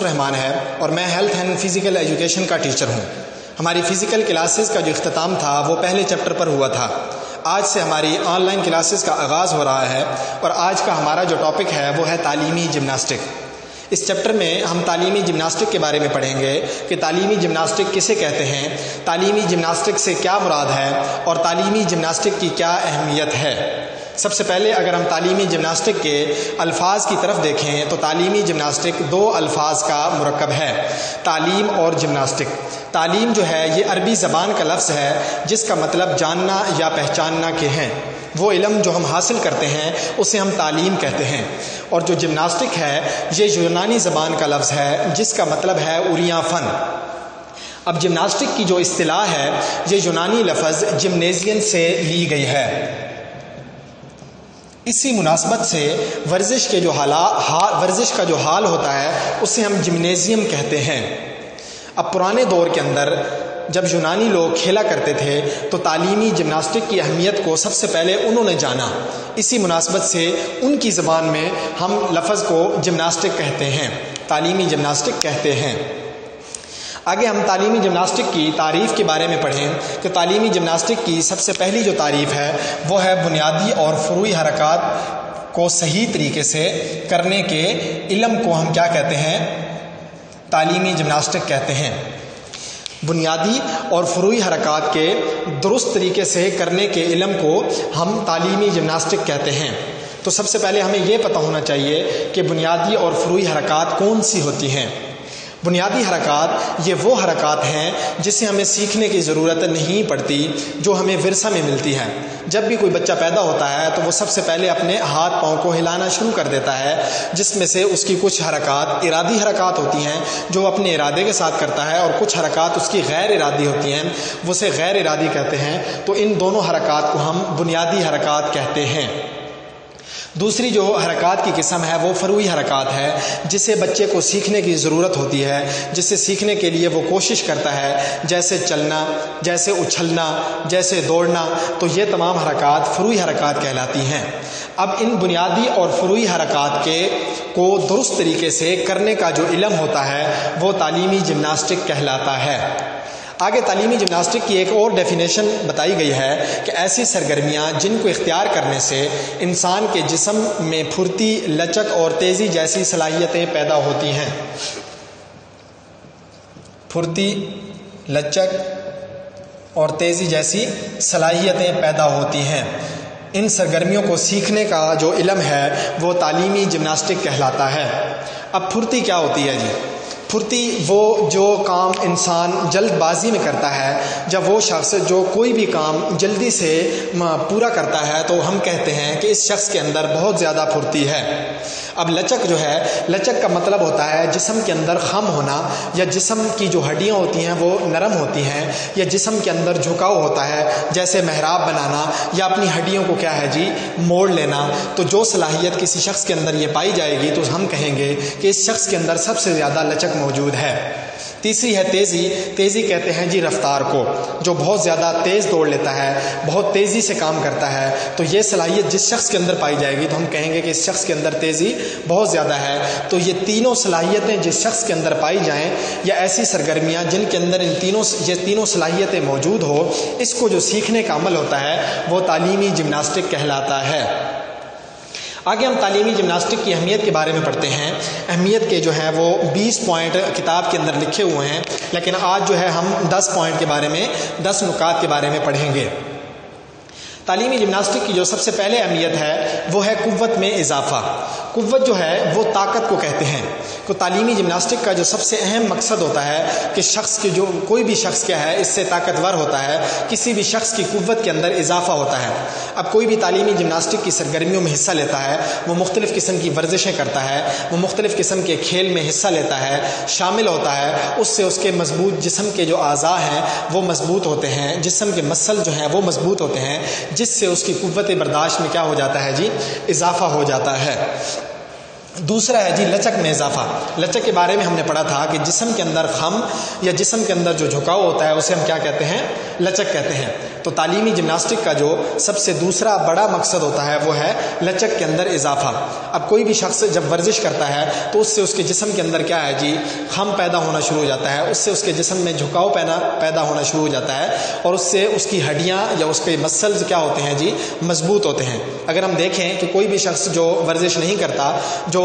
رحمان ہے اور میں ہیلتھ اینڈ فزیکل ایجوکیشن کا ٹیچر ہوں۔ ہماری فزیکل کلاسز کا جو اختتام تھا وہ پہلے چیپٹر پر ہوا تھا۔ آج سے ہماری آن لائن کلاسز کا آغاز ہو رہا ہے اور آج کا ہمارا جو ٹاپک ہے وہ ہے تعلیمی جمناسٹک۔ اس چیپٹر میں ہم تعلیمی جمناسٹک کے بارے میں پڑھیں گے کہ تعلیمی جمناسٹک کسے کہتے ہیں، تعلیمی جمناسٹک سے کیا مراد ہے اور تعلیمی جمناسٹک کی کیا اہمیت ہے۔ سب سے پہلے اگر ہم تعلیمی جمناسٹک کے الفاظ کی طرف دیکھیں تو تعلیمی جمناسٹک دو الفاظ کا مرکب ہے، تعلیم اور جمناسٹک۔ تعلیم جو ہے یہ عربی زبان کا لفظ ہے جس کا مطلب جاننا یا پہچاننا کے ہیں۔ وہ علم جو ہم حاصل کرتے ہیں اسے ہم تعلیم کہتے ہیں۔ اور جو جمناسٹک ہے یہ یونانی زبان کا لفظ ہے جس کا مطلب ہے عریاں فن۔ اب جمناسٹک کی جو اصطلاح ہے یہ یونانی لفظ جمنیزیم سے لی گئی ہے۔ اسی مناسبت سے ورزش کا جو حال ہوتا ہے اسے ہم جمنیزیم کہتے ہیں۔ اب پرانے دور کے اندر جب یونانی لوگ کھیلا کرتے تھے تو تعلیمی جمناسٹک کی اہمیت کو سب سے پہلے انہوں نے جانا۔ اسی مناسبت سے ان کی زبان میں ہم لفظ کو جمناسٹک کہتے ہیں، تعلیمی جمناسٹک کہتے ہیں۔ آگے ہم تعلیمی جمناسٹک کی تعریف کے بارے میں پڑھیں کہ تعلیمی جمناسٹک کی سب سے پہلی جو تعریف ہے وہ ہے بنیادی اور فروعی حرکات کو صحیح طریقے سے کرنے کے علم کو ہم کیا کہتے ہیں، تعلیمی جمناسٹک کہتے ہیں۔ بنیادی اور فروعی حرکات کے درست طریقے سے کرنے کے علم کو ہم تعلیمی جمناسٹک کہتے ہیں۔ تو سب سے پہلے ہمیں یہ پتہ ہونا چاہیے کہ بنیادی اور فروعی حرکات کون سی ہوتی ہیں۔ بنیادی حرکات یہ وہ حرکات ہیں جسے ہمیں سیکھنے کی ضرورت نہیں پڑتی، جو ہمیں ورثہ میں ملتی ہے۔ جب بھی کوئی بچہ پیدا ہوتا ہے تو وہ سب سے پہلے اپنے ہاتھ پاؤں کو ہلانا شروع کر دیتا ہے، جس میں سے اس کی کچھ حرکات ارادی حرکات ہوتی ہیں جو اپنے ارادے کے ساتھ کرتا ہے، اور کچھ حرکات اس کی غیر ارادی ہوتی ہیں، وہ اسے غیر ارادی کہتے ہیں۔ تو ان دونوں حرکات کو ہم بنیادی حرکات کہتے ہیں۔ دوسری جو حرکات کی قسم ہے وہ فروعی حرکات ہے، جسے بچے کو سیکھنے کی ضرورت ہوتی ہے، جسے سیکھنے کے لیے وہ کوشش کرتا ہے، جیسے چلنا، جیسے اچھلنا، جیسے دوڑنا۔ تو یہ تمام حرکات فروعی حرکات کہلاتی ہیں۔ اب ان بنیادی اور فروعی حرکات کو درست طریقے سے کرنے کا جو علم ہوتا ہے وہ تعلیمی جمناسٹک کہلاتا ہے۔ آگے تعلیمی جمناسٹک کی ایک اور ڈیفینیشن بتائی گئی ہے کہ ایسی سرگرمیاں جن کو اختیار کرنے سے انسان کے جسم میں پھرتی، لچک اور تیزی جیسی صلاحیتیں پیدا ہوتی ہیں۔ پھرتی، لچک اور تیزی جیسی صلاحیتیں پیدا ہوتی ہیں۔ ان سرگرمیوں کو سیکھنے کا جو علم ہے وہ تعلیمی جمناسٹک کہلاتا ہے۔ اب پھرتی کیا ہوتی ہے جی؟ پھرتی وہ جو کام انسان جلد بازی میں کرتا ہے، جب وہ شخص جو کوئی بھی کام جلدی سے پورا کرتا ہے تو ہم کہتے ہیں کہ اس شخص کے اندر بہت زیادہ پھرتی ہے۔ اب لچک جو ہے، لچک کا مطلب ہوتا ہے جسم کے اندر خم ہونا، یا جسم کی جو ہڈیاں ہوتی ہیں وہ نرم ہوتی ہیں، یا جسم کے اندر جھکاؤ ہوتا ہے، جیسے محراب بنانا یا اپنی ہڈیوں کو کیا ہے جی موڑ لینا۔ تو جو صلاحیت کسی شخص کے اندر یہ پائی جائے گی تو ہم کہیں گے کہ اس شخص کے اندر سب سے زیادہ لچک موجود ہے۔ تیسری ہے تیزی۔ تیزی کہتے ہیں جی رفتار کو، جو بہت زیادہ تیز دوڑ لیتا ہے، بہت تیزی سے کام کرتا ہے۔ تو یہ صلاحیت جس شخص کے اندر پائی جائے گی تو ہم کہیں گے کہ اس شخص کے اندر تیزی بہت زیادہ ہے۔ تو یہ تینوں صلاحیتیں جس شخص کے اندر پائی جائیں، یا ایسی سرگرمیاں جن کے اندر یہ تینوں صلاحیتیں موجود ہو، اس کو جو سیکھنے کا عمل ہوتا ہے وہ تعلیمی جمناسٹک کہلاتا ہے۔ آگے ہم تعلیمی جمناسٹک کی اہمیت کے بارے میں پڑھتے ہیں۔ اہمیت کے جو ہیں وہ 20 پوائنٹ کتاب کے اندر لکھے ہوئے ہیں، لیکن آج جو ہے ہم 10 پوائنٹ کے بارے میں، 10 نکات کے بارے میں پڑھیں گے۔ تعلیمی جمناسٹک کی جو سب سے پہلے اہمیت ہے وہ ہے قوت میں اضافہ۔ قوت جو ہے وہ طاقت کو کہتے ہیں۔ تو تعلیمی جمناسٹک کا جو سب سے اہم مقصد ہوتا ہے کہ شخص کی جو کوئی بھی شخص کیا ہے اس سے طاقتور ہوتا ہے، کسی بھی شخص کی قوت کے اندر اضافہ ہوتا ہے۔ اب کوئی بھی تعلیمی جمناسٹک کی سرگرمیوں میں حصہ لیتا ہے، وہ مختلف قسم کی ورزشیں کرتا ہے، وہ مختلف قسم کے کھیل میں حصہ لیتا ہے، شامل ہوتا ہے، اس سے اس کے مضبوط جسم کے جو اعضاء ہیں وہ مضبوط ہوتے ہیں، جسم کے مسل جو ہیں وہ مضبوط ہوتے ہیں، جس سے اس کی قوت برداشت میں کیا ہو جاتا ہے جی اضافہ ہو جاتا ہے۔ دوسرا ہے جی لچک میں اضافہ۔ لچک کے بارے میں ہم نے پڑھا تھا کہ جسم کے اندر خم یا جسم کے اندر جو جھکاؤ ہوتا ہے اسے ہم کیا کہتے ہیں؟ لچک کہتے ہیں۔ تو تعلیمی جمناسٹک کا جو سب سے دوسرا بڑا مقصد ہوتا ہے وہ ہے لچک کے اندر اضافہ۔ اب کوئی بھی شخص جب ورزش کرتا ہے تو اس سے اس کے جسم کے اندر کیا ہے جی؟ خم پیدا ہونا شروع ہو جاتا ہے، اس سے اس کے جسم میں جھکاؤ پیدا ہونا شروع ہو جاتا ہے، اور اس سے اس کی ہڈیاں یا اس کے مسلز کیا ہوتے ہیں جی؟ مضبوط ہوتے ہیں۔ اگر ہم دیکھیں کہ کوئی بھی شخص جو ورزش نہیں کرتا، جو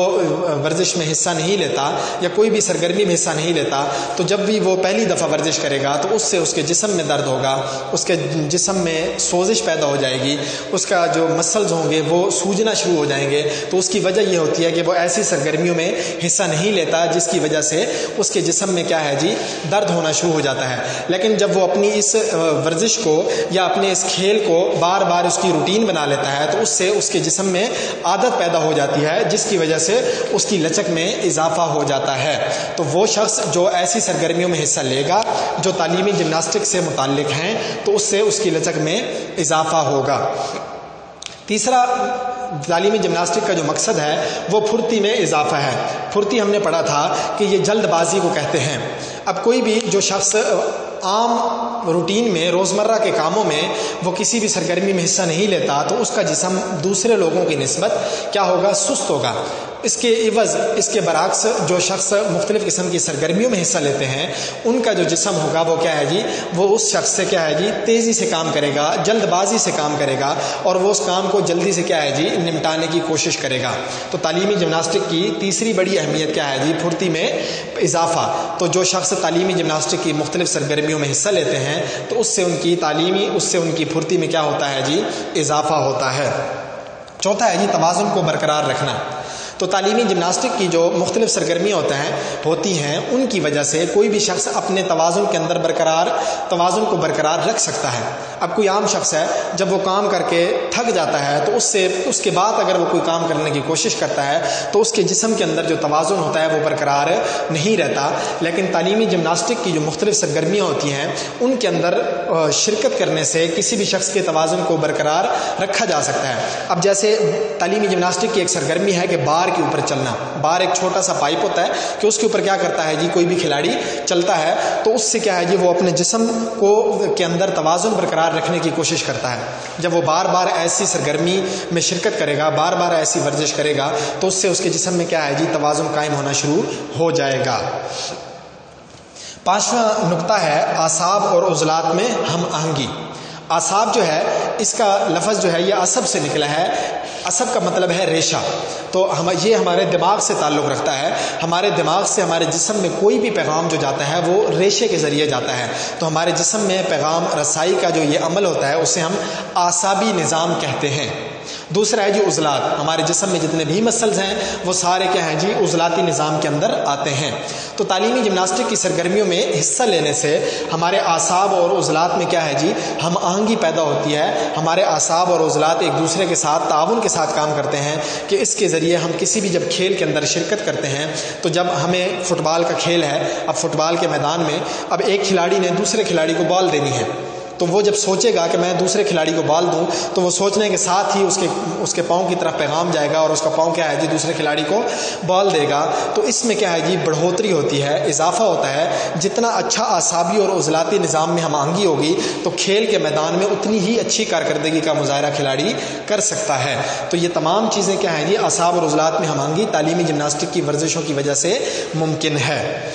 ورزش میں حصہ نہیں لیتا یا کوئی بھی سرگرمی میں حصہ نہیں لیتا، تو جب بھی وہ پہلی دفعہ ورزش کرے گا تو اس سے اس کے جسم میں درد ہوگا، اس کے جسم میں سوزش پیدا ہو جائے گی، اس کا جو مسلز ہوں گے وہ سوجنا شروع ہو جائیں گے۔ تو اس کی وجہ یہ ہوتی ہے کہ وہ ایسی سرگرمیوں میں حصہ نہیں لیتا جس کی وجہ سے اس کے جسم میں کیا ہے جی؟ درد ہونا شروع ہو جاتا ہے۔ لیکن جب وہ اپنی اس ورزش کو یا اپنے اس کھیل کو بار بار اس کی روٹین بنا لیتا ہے تو اس سے اس کے جسم میں عادت پیدا ہو جاتی ہے، جس کی وجہ سے اس کی لچک میں اضافہ ہو جاتا ہے۔ تو وہ شخص جو ایسی سرگرمیوں میں حصہ لے گا جو تعلیمی جمناسٹک سے متعلق ہیں تو اس سے اس کی لچک میں اضافہ ہوگا۔ تیسرا تعلیمی جمناسٹک کا جو مقصد ہے وہ پھرتی میں اضافہ ہے۔ پھرتی ہم نے پڑھا تھا کہ یہ جلد بازی کو کہتے ہیں۔ اب کوئی بھی جو شخص عام روٹین میں روزمرہ کے کاموں میں وہ کسی بھی سرگرمی میں حصہ نہیں لیتا تو اس کا جسم دوسرے لوگوں کی نسبت کیا ہوگا؟ سست ہوگا۔ اس کے عوض اس کے برعکس جو شخص مختلف قسم کی سرگرمیوں میں حصہ لیتے ہیں ان کا جو جسم ہوگا وہ کیا ہے جی؟ وہ اس شخص سے کیا ہے جی؟ تیزی سے کام کرے گا، جلد بازی سے کام کرے گا، اور وہ اس کام کو جلدی سے کیا ہے جی؟ نمٹانے کی کوشش کرے گا۔ تو تعلیمی جمناسٹک کی تیسری بڑی اہمیت کیا ہے جی؟ پھرتی میں اضافہ۔ تو جو شخص تعلیمی جمناسٹک کی مختلف سرگرمیوں میں حصہ لیتے ہیں تو اس سے ان کی پھرتی میں کیا ہوتا ہے جی؟ اضافہ ہوتا ہے۔ چوتھا ہے جی توازن کو برقرار رکھنا۔ تو تعلیمی جمناسٹک کی جو مختلف سرگرمیاں ہوتی ہیں ان کی وجہ سے کوئی بھی شخص اپنے توازن کے اندر توازن کو برقرار رکھ سکتا ہے۔ اب کوئی عام شخص ہے جب وہ کام کر کے تھک جاتا ہے تو اس کے بعد اگر وہ کوئی کام کرنے کی کوشش کرتا ہے تو اس کے جسم کے اندر جو توازن ہوتا ہے وہ برقرار نہیں رہتا۔ لیکن تعلیمی جمناسٹک کی جو مختلف سرگرمیاں ہوتی ہیں ان کے اندر شرکت کرنے سے کسی بھی شخص کے توازن کو برقرار رکھا جا سکتا ہے۔ اب جیسے تعلیمی جمناسٹک کی ایک سرگرمی ہے کہ بار کے اوپر چلنا۔ بار ایک چھوٹا سا پائپ ہوتا ہے کہ اس کے اوپر کیا کرتا ہے جی؟ کوئی بھی کھلاڑی چلتا ہے تو اس سے کیا ہے جی؟ وہ اپنے جسم کے اندر توازن برقرار رکھنے کی کوشش کرتا ہے۔ جب وہ بار بار ایسی سرگرمی میں شرکت کرے گا، بار بار ایسی ورزش کرے گا تو اس سے اس کے جسم میں کیا ہے جی؟ توازن قائم ہونا شروع ہو جائے گا۔ پانچواں نقطہ ہے اعصاب اور عضلات میں ہم آہنگی۔ اعصاب جو ہے اس کا لفظ جو ہے یہ عصب سے نکلا ہے۔ عصب کا مطلب ہے ریشہ۔ تو یہ ہمارے دماغ سے تعلق رکھتا ہے۔ ہمارے دماغ سے ہمارے جسم میں کوئی بھی پیغام جو جاتا ہے وہ ریشے کے ذریعے جاتا ہے۔ تو ہمارے جسم میں پیغام رسائی کا جو یہ عمل ہوتا ہے اسے ہم اعصابی نظام کہتے ہیں۔ دوسرا ہے جی عضلات۔ ہمارے جسم میں جتنے بھی مسلز ہیں وہ سارے کیا ہیں جی؟ عضلاتی نظام کے اندر آتے ہیں۔ تو تعلیمی جمناسٹک کی سرگرمیوں میں حصہ لینے سے ہمارے اعصاب اور عضلات میں کیا ہے جی؟ ہم آہنگی پیدا ہوتی ہے۔ ہمارے اعصاب اور عضلات ایک دوسرے کے ساتھ تعاون کے ساتھ کام کرتے ہیں کہ اس کے ذریعے ہم کسی بھی جب کھیل کے اندر شرکت کرتے ہیں تو جب ہمیں فٹ بال کا کھیل ہے، اب فٹ بال کے میدان میں اب ایک کھلاڑی نے دوسرے کھلاڑی کو بال دینی ہے تو وہ جب سوچے گا کہ میں دوسرے کھلاڑی کو بال دوں تو وہ سوچنے کے ساتھ ہی اس کے پاؤں کی طرف پیغام جائے گا اور اس کا پاؤں کیا ہے جی؟ دوسرے کھلاڑی کو بال دے گا۔ تو اس میں کیا ہے جی؟ بڑھوتری ہوتی ہے، اضافہ ہوتا ہے۔ جتنا اچھا اعصابی اور عضلاتی نظام میں ہم آہنگی ہوگی تو کھیل کے میدان میں اتنی ہی اچھی کارکردگی کا مظاہرہ کھلاڑی کر سکتا ہے۔ تو یہ تمام چیزیں کیا ہیں جی؟ اعصاب اور عضلات میں ہم آہنگی تعلیمی جمناسٹک کی ورزشوں کی وجہ سے ممکن ہے۔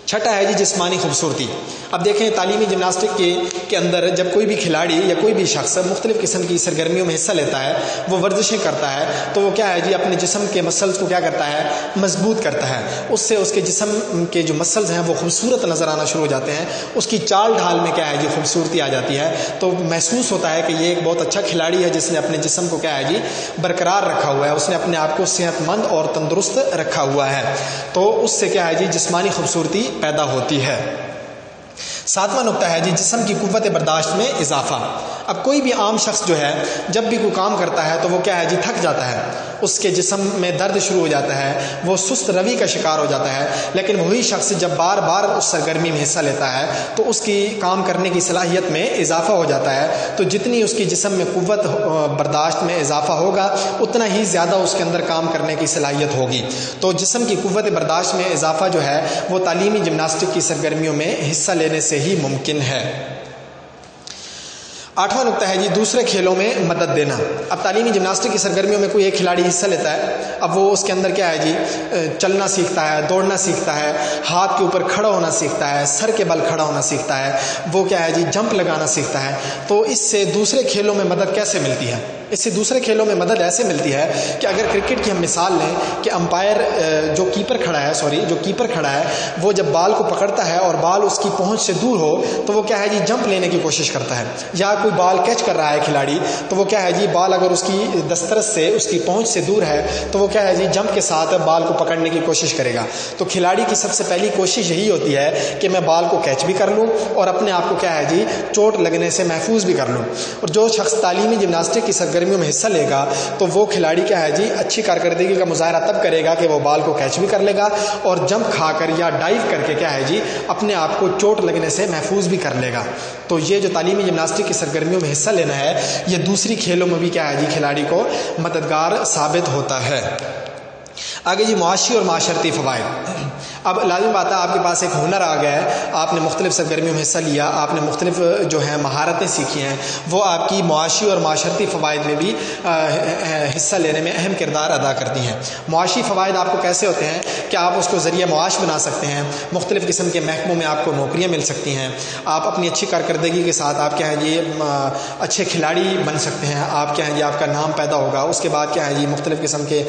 چھٹا ہے جی جسمانی خوبصورتی۔ اب دیکھیں تعلیمی جمناسٹک کے اندر جب کوئی بھی کھلاڑی یا کوئی بھی شخص مختلف قسم کی سرگرمیوں میں حصہ لیتا ہے، وہ ورزشیں کرتا ہے تو وہ کیا ہے جی؟ اپنے جسم کے مسلز کو کیا کرتا ہے؟ مضبوط کرتا ہے۔ اس سے اس کے جسم کے جو مسلز ہیں وہ خوبصورت نظر آنا شروع ہو جاتے ہیں۔ اس کی چال ڈھال میں کیا ہے جی؟ خوبصورتی آ جاتی ہے۔ تو محسوس ہوتا ہے کہ یہ ایک بہت اچھا کھلاڑی ہے جس نے اپنے جسم کو کیا ہے جی؟ برقرار رکھا ہوا ہے، اس نے اپنے آپ کو صحت مند اور تندرست رکھا ہوا ہے۔ تو اس سے کیا ہے جی؟ جسمانی خوبصورتی پیدا ہوتی ہے۔ 7واں نقطہ ہے جی جسم کی قوت برداشت میں اضافہ۔ اب کوئی بھی عام شخص جو ہے جب بھی کوئی کام کرتا ہے تو وہ کیا ہے جی تھک جاتا ہے، اس کے جسم میں درد شروع ہو جاتا ہے، وہ سست روی کا شکار ہو جاتا ہے، لیکن وہی شخص جب بار بار اس سرگرمی میں حصہ لیتا ہے تو اس کی کام کرنے کی صلاحیت میں اضافہ ہو جاتا ہے۔ تو جتنی اس کی جسم میں قوت برداشت میں اضافہ ہوگا اتنا ہی زیادہ اس کے اندر کام کرنے کی صلاحیت ہوگی۔ تو جسم کی قوت برداشت میں اضافہ جو ہے وہ تعلیمی جمناسٹک کی سرگرمیوں میں حصہ لینے سے ہی ممکن ہے۔ 8واں نقطہ ہے جی دوسرے کھیلوں میں مدد دینا۔ اب تعلیمی جمناسٹک کی سرگرمیوں میں کوئی ایک کھلاڑی حصہ لیتا ہے، اب وہ اس کے اندر کیا ہے جی چلنا سیکھتا ہے، دوڑنا سیکھتا ہے، ہاتھ کے اوپر کھڑا ہونا سیکھتا ہے، سر کے بل کھڑا ہونا سیکھتا ہے، وہ کیا ہے جی جمپ لگانا سیکھتا ہے۔ تو اس سے دوسرے کھیلوں میں مدد کیسے ملتی ہے؟ اس سے دوسرے کھیلوں میں مدد ایسے ملتی ہے کہ اگر کرکٹ کی ہم مثال لیں کہ امپائر جو کیپر کھڑا ہے وہ جب بال کو پکڑتا ہے اور بال اس کی پہنچ سے دور ہو تو وہ کیا ہے جی جمپ لینے کی کوشش کرتا ہے، یا کوئی بال کیچ کر رہا ہے کھلاڑی تو وہ کیا ہے جی بال اگر اس کی دسترس سے اس کی پہنچ سے دور ہے تو وہ کیا ہے جی جمپ کے ساتھ بال کو پکڑنے کی کوشش کرے گا۔ تو کھلاڑی کی سب سے پہلی کوشش یہی ہوتی ہے کہ میں بال کو کیچ بھی کر لوں اور اپنے آپ کو کیا ہے جی چوٹ لگنے سے محفوظ بھی کر لوں۔ اور جو شخص تعلیمی جمناسٹک کی سرگرمیوں میں حصہ لے گا تو وہ کھلاڑی کیا ہے جی اچھی کارکردگی کا مظاہرہ تب کرے گا کہ وہ بال کو کیچ بھی کر لے گا اور جمپ کھا کر یا ڈائیو کر کے کیا ہے جی اپنے آپ کو چوٹ لگنے سے محفوظ بھی کر لے گا۔ تو یہ جو تعلیمی جمناسٹک کی سرگرمیوں میں حصہ لینا ہے یہ دوسری کھیلوں میں بھی کیا ہے جی کھلاڑی کو مددگار ثابت ہوتا ہے۔ آگے جی معاشی اور معاشرتی فوائد۔ اب لازم بات ہے آپ کے پاس ایک ہنر آ گیا ہے، آپ نے مختلف سرگرمیوں میں حصہ لیا، آپ نے مختلف جو ہیں مہارتیں سیکھی ہیں، وہ آپ کی معاشی اور معاشرتی فوائد میں بھی حصہ لینے میں اہم کردار ادا کرتی ہیں۔ معاشی فوائد آپ کو کیسے ہوتے ہیں کہ آپ اس کو ذریعہ معاش بنا سکتے ہیں، مختلف قسم کے محکموں میں آپ کو نوکریاں مل سکتی ہیں، آپ اپنی اچھی کارکردگی کے ساتھ آپ کیا ہے جی اچھے کھلاڑی بن سکتے ہیں، آپ کیا ہے جی آپ کا نام پیدا ہوگا۔ اس کے بعد کیا ہے جی مختلف قسم کے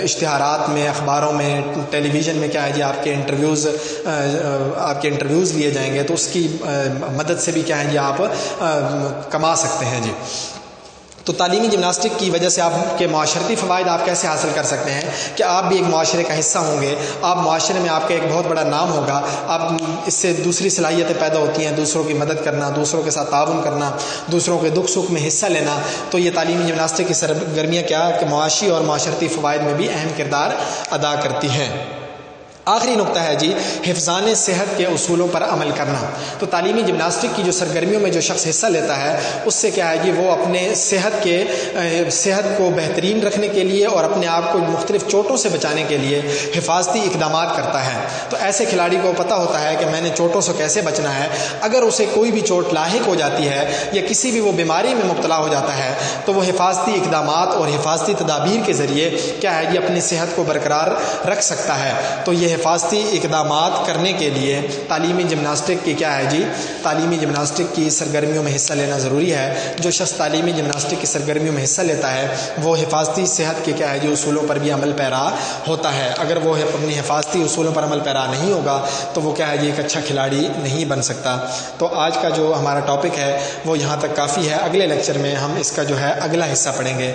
اشتہارات میں، اخباروں میں، ٹیلی ویژن میں کیا ہے جی آپ کے انٹرویوز لیے جائیں گے تو اس کی مدد سے بھی کیا ہے جی آپ کما سکتے ہیں جی۔ تو تعلیمی جمناسٹک کی وجہ سے آپ کے معاشرتی فوائد آپ کیسے حاصل کر سکتے ہیں کہ آپ بھی ایک معاشرے کا حصہ ہوں گے، آپ معاشرے میں آپ کا ایک بہت بڑا نام ہوگا، آپ اس سے دوسری صلاحیتیں پیدا ہوتی ہیں، دوسروں کی مدد کرنا، دوسروں کے ساتھ تعاون کرنا، دوسروں کے دکھ سکھ میں حصہ لینا۔ تو یہ تعلیمی جمناسٹک کی سرگرمیاں کیا کہ معاشی اور معاشرتی فوائد میں بھی اہم کردار ادا کرتی ہیں۔ آخری نقطہ ہے جی حفظان صحت کے اصولوں پر عمل کرنا۔ تو تعلیمی جمناسٹک کی جو سرگرمیوں میں جو شخص حصہ لیتا ہے اس سے کیا ہے جی وہ اپنے صحت کو بہترین رکھنے کے لیے اور اپنے آپ کو مختلف چوٹوں سے بچانے کے لیے حفاظتی اقدامات کرتا ہے۔ تو ایسے کھلاڑی کو پتہ ہوتا ہے کہ میں نے چوٹوں سے کیسے بچنا ہے، اگر اسے کوئی بھی چوٹ لاحق ہو جاتی ہے یا کسی بھی وہ بیماری میں مبتلا ہو جاتا ہے تو وہ حفاظتی اقدامات اور حفاظتی تدابیر کے ذریعے کیا ہے جی اپنی صحت کو برقرار رکھ سکتا ہے۔ تو یہ حفاظتی اقدامات کرنے کے لیے تعلیمی جمناسٹک کی کیا ہے جی تعلیمی جمناسٹک کی سرگرمیوں میں حصہ لینا ضروری ہے۔ جو شخص تعلیمی جمناسٹک کی سرگرمیوں میں حصہ لیتا ہے وہ حفاظتی صحت کے کیا ہے جی اصولوں پر بھی عمل پیرا ہوتا ہے۔ اگر وہ اپنی حفاظتی اصولوں پر عمل پیرا نہیں ہوگا تو وہ کیا ہے جی ایک اچھا کھلاڑی نہیں بن سکتا۔ تو آج کا جو ہمارا ٹاپک ہے وہ یہاں تک کافی ہے، اگلے لیکچر میں ہم اس کا جو ہے اگلا حصہ پڑھیں گے۔